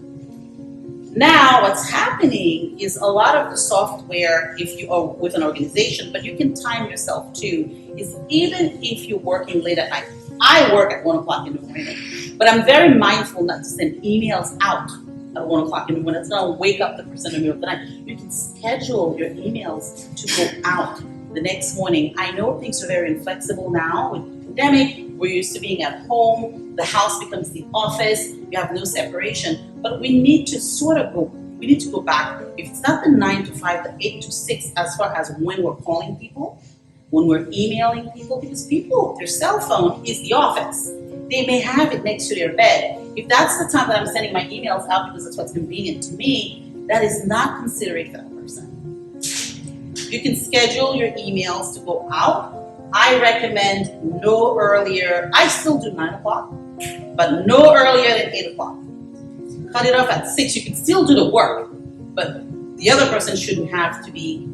[SPEAKER 1] Now, what's happening is a lot of the software, if you are with an organization, but you can time yourself too, is even if you're working late at night. I work at 1 o'clock in the morning, but I'm very mindful not to send emails out at 1 o'clock in the morning. It's going to wake up the person in the middle of the night. You can schedule your emails to go out the next morning. I know things are very inflexible now with the pandemic. We're used to being at home. The house becomes the office. You have no separation. But we need to go back. If it's not the 9 to 5, the 8 to 6, as far as when we're calling people, when we're emailing people, because people, their cell phone is the office. They may have it next to their bed. If that's the time that I'm sending my emails out because it's what's convenient to me, that is not considerate for that person. You can schedule your emails to go out. I recommend no earlier. I still do 9 o'clock, but no earlier than 8 o'clock. Cut it off at 6. You can still do the work, but the other person shouldn't have to be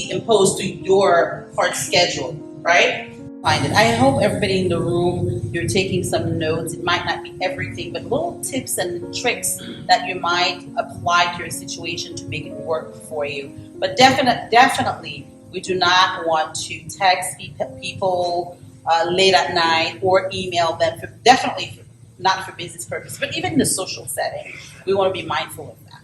[SPEAKER 1] imposed to your hard schedule, right? Find it. I hope everybody in the room, you're taking some notes. It might not be everything, but little tips and tricks that you might apply to your situation to make it work for you. But definitely, we do not want to text people late at night or email them. Not for business purposes, but even in the social setting, we want to be mindful of that.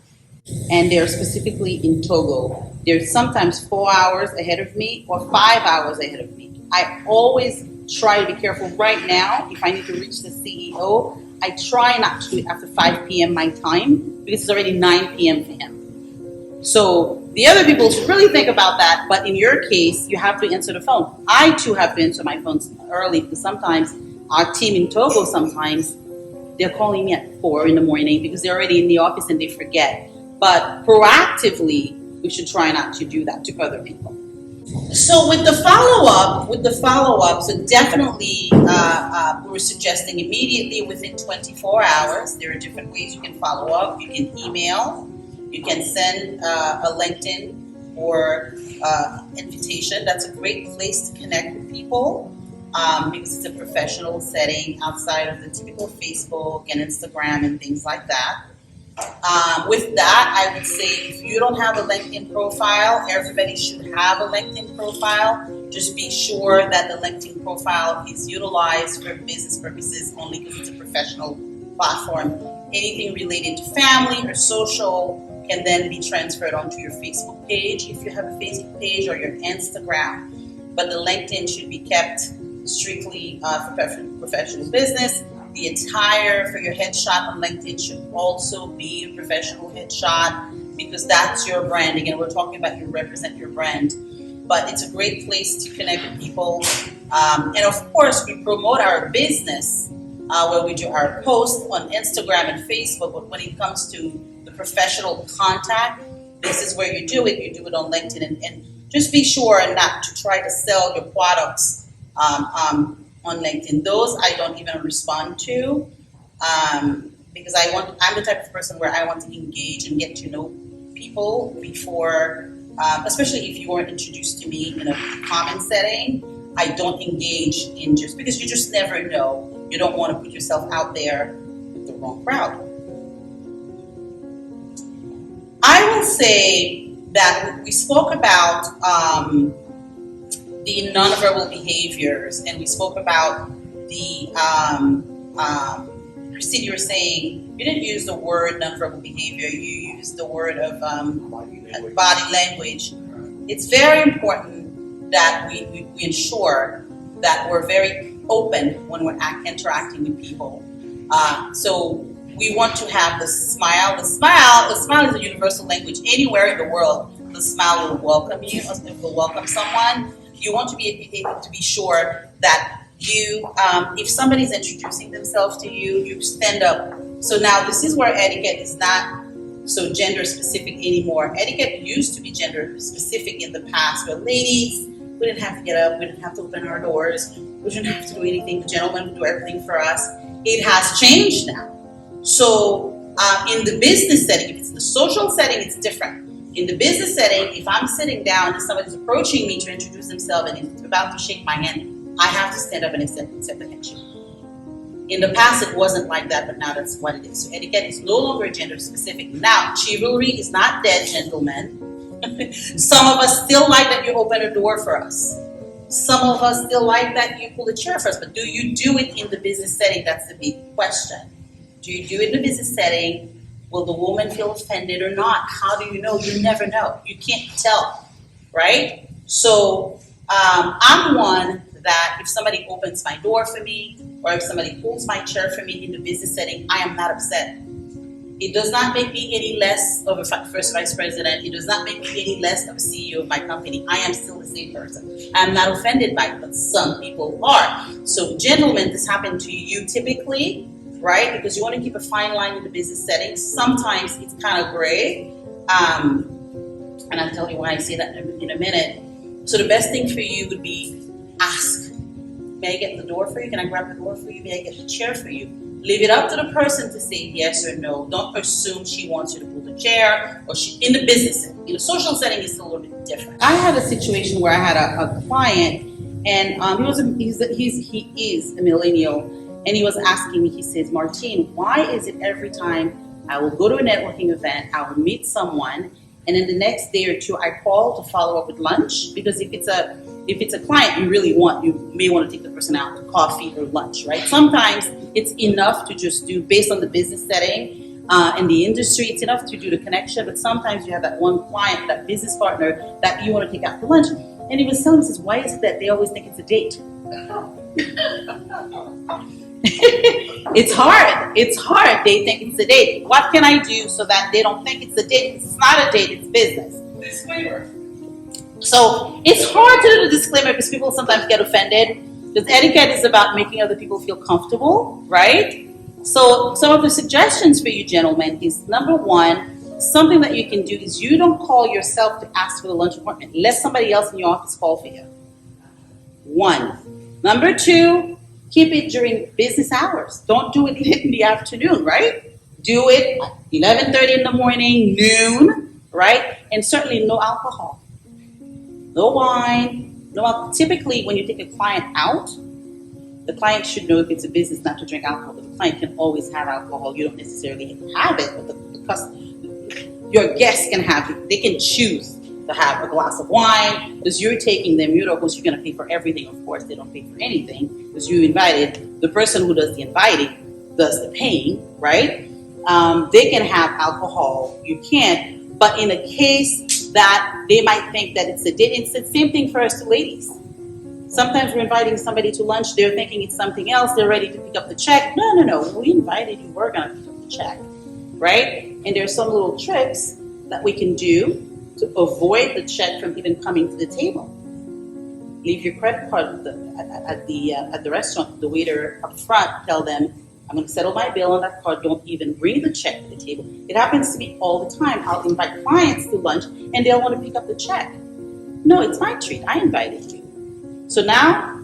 [SPEAKER 1] And they're specifically in Togo. They're sometimes 4 hours ahead of me or 5 hours ahead of me. I always try to be careful. Right now, if I need to reach the CEO, I try not to do it after 5 p.m. my time because it's already 9 p.m. for him. So the other people should really think about that. But in your case, you have to answer the phone. I too have to answer my phones early because sometimes our team in Togo, sometimes they're calling me at 4 in the morning because they're already in the office and they forget. But proactively, we should try not to do that to other people. So with the follow-up, so definitely we're suggesting immediately within 24 hours. There are different ways you can follow up. You can email, you can send a LinkedIn or invitation. That's a great place to connect with people because it's a professional setting outside of the typical Facebook and Instagram and things like that. With that, I would say if you don't have a LinkedIn profile, everybody should have a LinkedIn profile. Just be sure that the LinkedIn profile is utilized for business purposes only because it's a professional platform. Anything related to family or social can then be transferred onto your Facebook page if you have a Facebook page or your Instagram. But the LinkedIn should be kept strictly for professional business. The attire for your headshot on LinkedIn should also be a professional headshot because that's your brand. Again, we're talking about you represent your brand. But it's a great place to connect with people. And of course, we promote our business where we do our posts on Instagram and Facebook. But when it comes to the professional contact, this is where you do it. You do it on LinkedIn. And just be sure not to try to sell your products on LinkedIn. Those I don't even respond to because I'm the type of person where I want to engage and get to know people before, especially if you weren't introduced to me in a common setting. I don't engage in just because you just never know. You don't want to put yourself out there with the wrong crowd. I will say that we spoke about the nonverbal behaviors, and we spoke about the Christine, you were saying you didn't use the word nonverbal behavior, you used the word of body language. It's very important that we ensure that we're very open when we're interacting with people. So we want to have the smile. The smile is a universal language. Anywhere in the world, the smile will welcome you, will welcome someone. You want to be able to be sure that you, if somebody's introducing themselves to you, you stand up. So now this is where etiquette is not so gender specific anymore. Etiquette used to be gender specific in the past, where ladies, we didn't have to get up, we didn't have to open our doors, we didn't have to do anything. The gentleman would do everything for us. It has changed now. So in the business setting, if it's the social setting, it's different. In the business setting, if I'm sitting down and somebody's approaching me to introduce themselves and is about to shake my hand, I have to stand up and accept the handshake. In the past, it wasn't like that, but now that's what it is. So etiquette is no longer gender specific. Now, chivalry is not dead, gentlemen. Some of us still like that you open a door for us. Some of us still like that you pull a chair for us. But do you do it in the business setting? That's the big question. Do you do it in the business setting? Will the woman feel offended or not? How do you know? You never know. You can't tell, right? So I'm one that if somebody opens my door for me or if somebody pulls my chair for me in the business setting, I am not upset. It does not make me any less of a first vice president. It does not make me any less of a CEO of my company. I am still the same person. I'm not offended by it, but some people are. So gentlemen, this happened to you typically, right? Because you want to keep a fine line in the business setting. Sometimes it's kind of gray. And I'll tell you why I say that in a minute. So the best thing for you would be ask. May I get the door for you? Can I grab the door for you? May I get the chair for you? Leave it up to the person to say yes or no. Don't assume she wants you to pull the chair or she in the business setting. In the social setting, it's a little bit different. I had a situation where I had a client, and he is a millennial, and he was asking me. He says, "Martine, why is it every time I will go to a networking event, I will meet someone, and then the next day or two I call to follow up with lunch? Because if it's a client you really want, you may want to take the person out to coffee or lunch, right? Sometimes it's enough to just do based on the business setting and the industry. It's enough to do the connection, but sometimes you have that one client, that business partner that you want to take out to lunch." And he was telling me, "Why is it that they always think it's a date?" It's hard. They think it's a date. What can I do so that they don't think it's a date? It's not a date, it's business.
[SPEAKER 9] Disclaimer.
[SPEAKER 1] So it's hard to do the disclaimer because people sometimes get offended. Because etiquette is about making other people feel comfortable, right? So some of the suggestions for you gentlemen is, number one, something that you can do is you don't call yourself to ask for the lunch appointment. Let somebody else in your office call for you. One. Number two, keep it during business hours. Don't do it late in the afternoon, right? Do it at 11:30 in the morning, noon, right? And certainly no alcohol. No wine, no alcohol. Typically, when you take a client out, the client should know if it's a business not to drink alcohol, but the client can always have alcohol. You don't necessarily have it, but your guests can have it. They can choose to have a glass of wine because you're taking them, you're going to pay for everything. Of course, they don't pay for anything because you invited. The person who does the inviting does the paying, right? They can have alcohol. You can't. But in a case that they might think that it's a date, it's the same thing for us ladies. Sometimes we're inviting somebody to lunch, they're thinking it's something else, they're ready to pick up the check. No, we invited you, we're gonna pick up the check, right? And there's some little tricks that we can do to avoid the check from even coming to the table. Leave your credit card at the restaurant, the waiter up front, tell them, "I'm going to settle my bill on that card. Don't even bring the check to the table." It happens to me all the time. I'll invite clients to lunch and they'll want to pick up the check. No, it's my treat. I invited you. So now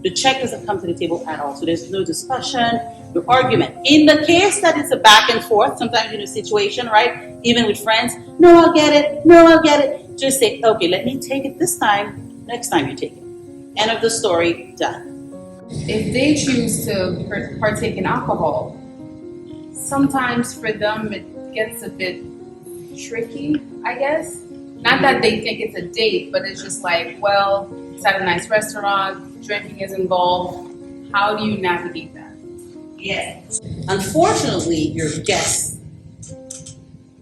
[SPEAKER 1] the check doesn't come to the table at all. So there's no discussion, no argument. In the case that it's a back and forth, sometimes in a situation, right? Even with friends, "No, I'll get it. No, I'll get it." Just say, "Okay, let me take it this time. Next time you take it." End of the story, done.
[SPEAKER 4] If they choose to partake in alcohol, sometimes for them it gets a bit tricky, I guess. Not that they think it's a date, but it's just like, well, it's at a nice restaurant, drinking is involved. How do you navigate that?
[SPEAKER 1] Yes. Unfortunately, your guests,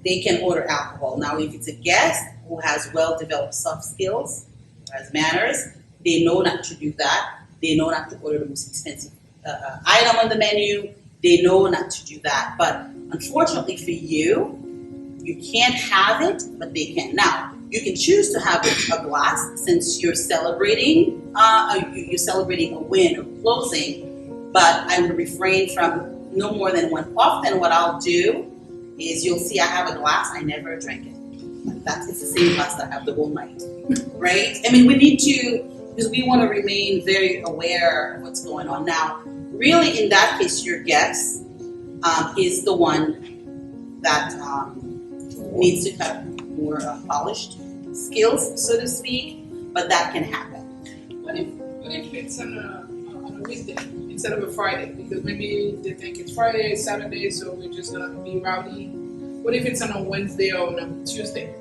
[SPEAKER 1] they can order alcohol. Now, if it's a guest who has well-developed soft skills, has manners, they know not to do that. They know not to order the most expensive item on the menu. They know not to do that. But unfortunately for you, you can't have it, but they can. Now, you can choose to have a glass since you're celebrating a win or closing, but I would refrain from no more than one. Often what I'll do is you'll see I have a glass, I never drink it. It's the same glass that I have the whole night, right? I mean, we need to, because we want to remain very aware of what's going on. Now, really, in that case, your guests, is the one that needs to have more polished skills, so to speak, but that can happen.
[SPEAKER 9] What if it's on a weekday instead of a Friday? Because maybe they think it's Friday, it's Saturday, so we're just gonna be rowdy. What if it's on a Wednesday or on a Tuesday?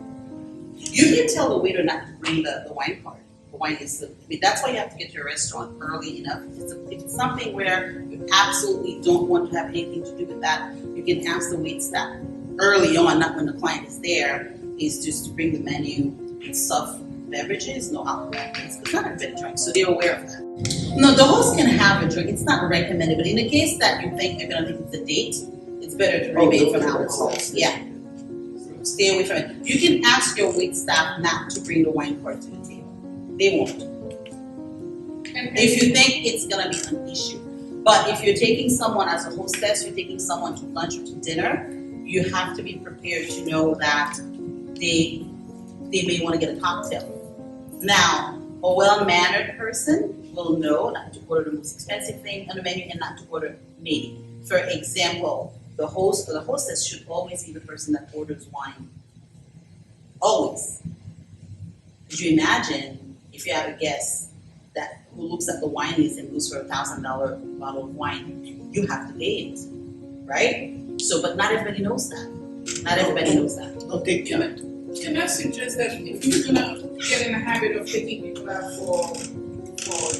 [SPEAKER 1] You can tell the waiter not to bring the wine card. The wine is, that's why you have to get to your restaurant early enough. If it's something where you absolutely don't want to have anything to do with that, you can ask the wait staff early on, not when the client is there, is just to bring the menu and soft beverages, no alcohol. It's not a big drink, so they're aware of that. No, the host can have a drink. It's not recommended, but in the case that you think they're gonna think it's a date, it's better to remain from alcohol. Yeah, stay away from it. You can ask your wait staff not to bring the wine card to the table. They won't. If you think it's gonna be an issue. But if you're taking someone as a hostess, you're taking someone to lunch or to dinner, you have to be prepared to know that they may want to get a cocktail. Now, a well-mannered person will know not to order the most expensive thing on the menu and not to order maybe. For example, the host or the hostess should always be the person that orders wine. Always. Could you imagine if you have a guest who looks at the wine list and goes for a $1,000 bottle of wine? You have to pay it, right? So, but not everybody knows that. Not everybody knows that.
[SPEAKER 3] Don't take too much.
[SPEAKER 9] Can I suggest that if you're gonna get in the habit of taking people out for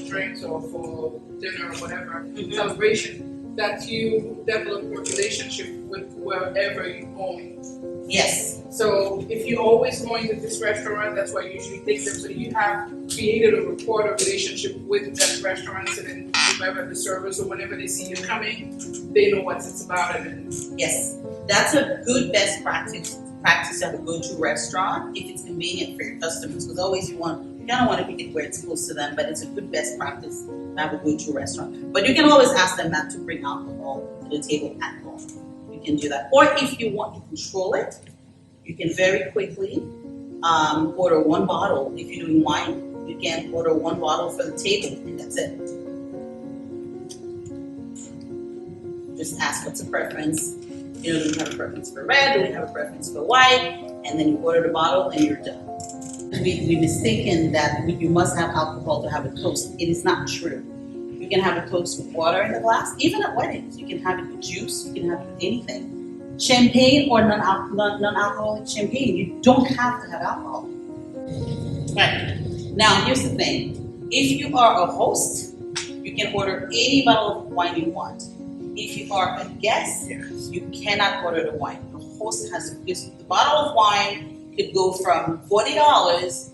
[SPEAKER 9] drinks or for dinner or whatever, celebration, that you develop a relationship with wherever you're going.
[SPEAKER 1] Yes.
[SPEAKER 9] So if you're always going to this restaurant, that's why you usually take them. So you have created a rapport, a relationship with that restaurant, and then whoever the servers or whenever they see you coming, they know what it's about. And
[SPEAKER 1] Yes. That's a good best practice to have a go-to restaurant if it's convenient for your customers. Because always you kind of want to pick it where it's close to them, but it's a good best practice to have a go-to restaurant. But you can always ask them not to bring alcohol to the table at all. You can do that. Or if you want to control it, you can very quickly order one bottle. If you're doing wine, you can order one bottle for the table, and that's it. Just ask what's a preference. Do we have a preference for red? Do we have a preference for white? And then you order the bottle and you're done. We mistaken that you must have alcohol to have a toast. It is not true. You can have a toast with water in the glass, even at weddings. You can have it with juice, you can have it with anything. Champagne or non-alcoholic champagne, you don't have to have alcohol. Right. Now, here's the thing. If you are a host, you can order any bottle of wine you want. If you are a guest, you cannot order the wine. The host has the bottle of wine could go from $40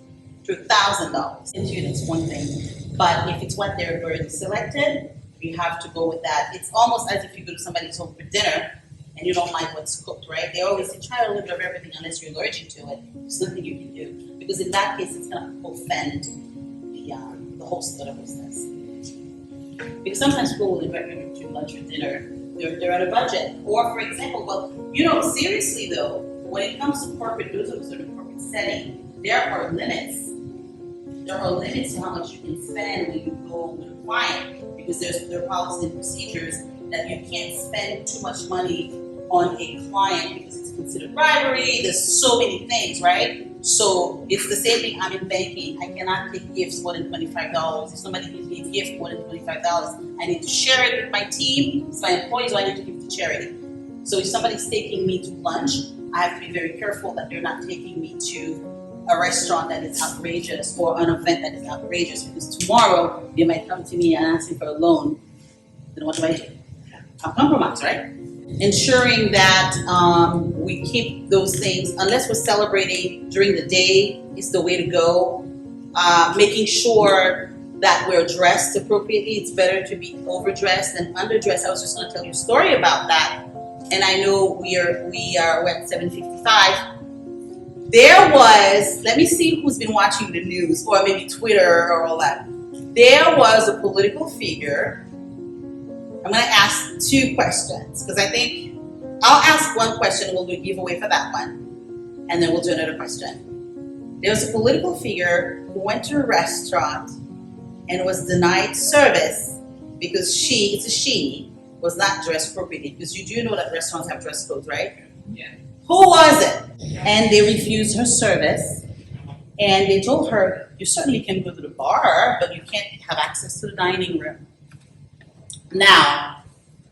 [SPEAKER 1] to $1,000. That's one thing. But if it's what they're already selected, you have to go with that. It's almost as if you go to somebody's home for dinner and you don't like what's cooked, right? They always say, try a little bit of everything unless you're allergic to it. There's nothing you can do. Because in that case, it's going to offend the host or the hostess. Because sometimes people will invite you to lunch or dinner. They're on a budget. Or, for example, seriously though, when it comes to corporate, those of us in a corporate setting, there are limits. There are limits to how much you can spend when you go with a client, because there are policies and procedures that you can't spend too much money on a client because it's considered bribery. There's so many things, right? So it's the same thing. I'm in banking. I cannot take gifts more than $25. If somebody gives me a gift more than $25, I need to share it with my team, it's my employees, or I need to give it to charity. So if somebody's taking me to lunch, I have to be very careful that they're not taking me to a restaurant that is outrageous or an event that is outrageous, because tomorrow they might come to me and ask me for a loan. Then what do? I'll compromise, right? Ensuring that we keep those things, unless we're celebrating during the day, is the way to go. Making sure that we're dressed appropriately. It's better to be overdressed than underdressed. I was just going to tell you a story about that. And I know we're at 7:55. There was, let me see who's been watching the news, or maybe Twitter or all that. There was a political figure. I'm going to ask two questions, because I think I'll ask one question and we'll do a giveaway for that one. And then we'll do another question. There was a political figure who went to a restaurant and was denied service because it's a she, was not dressed appropriately, because you do know that restaurants have dress codes, right?
[SPEAKER 9] Yeah.
[SPEAKER 1] Who was it? And they refused her service, and they told her, you certainly can go to the bar, but you can't have access to the dining room. Now,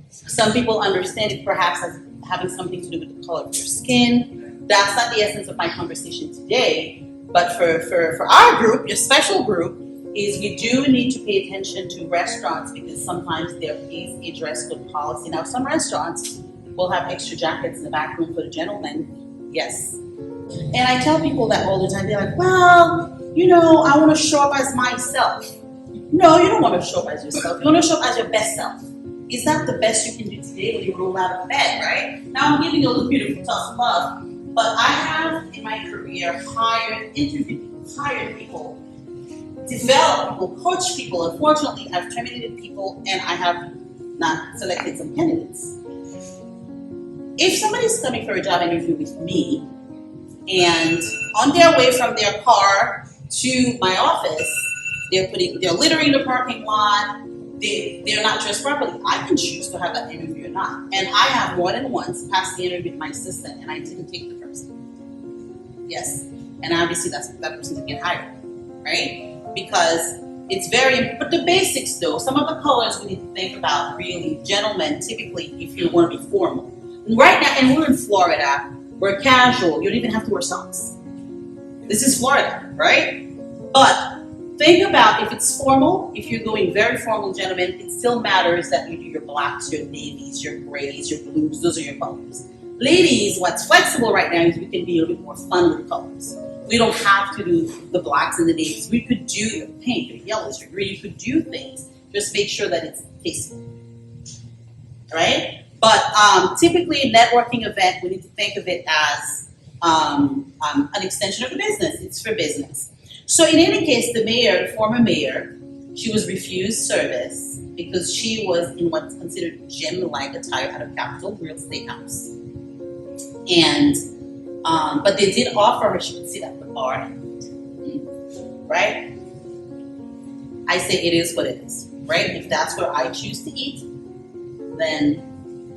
[SPEAKER 1] some people understand it perhaps as having something to do with the color of your skin. That's not the essence of my conversation today, but for our group, your special group, is you do need to pay attention to restaurants, because sometimes there is a dress code policy. Now, some restaurants will have extra jackets in the back room for the gentlemen, yes. And I tell people that all the time. They're like, well, you know, I want to show up as myself. No, you don't want to show up as yourself. You want to show up as your best self. Is that the best you can do today when you roll out of bed, right? Now, I'm giving you a little bit of tough love, but I have in my career hired people, developed people, coached people. Unfortunately, I've terminated people, and I have not selected some candidates. If somebody's coming for a job interview with me, and on their way from their car to my office, they're littering the parking lot, they're not dressed properly, I can choose to have that interview or not. And I have more than once passed the interview with my assistant, and I didn't take the person. Yes, and obviously that person didn't get hired, right? Because it's but the basics though, some of the colors we need to think about really, gentlemen, typically if you want to be formal. Right now, and we're in Florida, we're casual, you don't even have to wear socks. This is Florida, right? But think about if it's formal, if you're going very formal, gentlemen, it still matters that you do your blacks, your navies, your grays, your blues, those are your colors. Ladies, what's flexible right now is we can be a little bit more fun with colors. We don't have to do the blacks and the navies. We could do your pink, your yellows, your green, you could do things. Just make sure that it's tasteful, right? But typically a networking event, we need to think of it as an extension of the business. It's for business. So in any case, the former mayor, she was refused service because she was in what's considered gym-like attire at a Capitol Grill Steakhouse. And, but they did offer her, she could sit at the bar, right? I say it is what it is, right? If that's where I choose to eat, then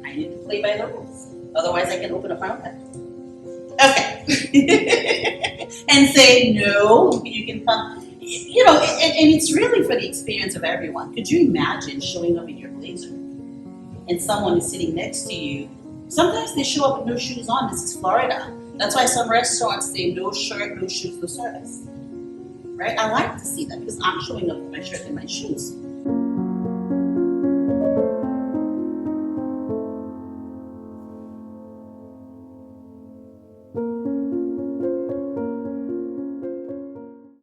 [SPEAKER 1] I need to play by the rules. Otherwise, I can open up my own restaurant. Okay. And say, no, you can come. You know, and it's really for the experience of everyone. Could you imagine showing up in your blazer and someone is sitting next to you? Sometimes they show up with no shoes on. This is Florida. That's why some restaurants say no shirt, no shoes, no service. Right? I like to see that because I'm showing up with my shirt and my shoes.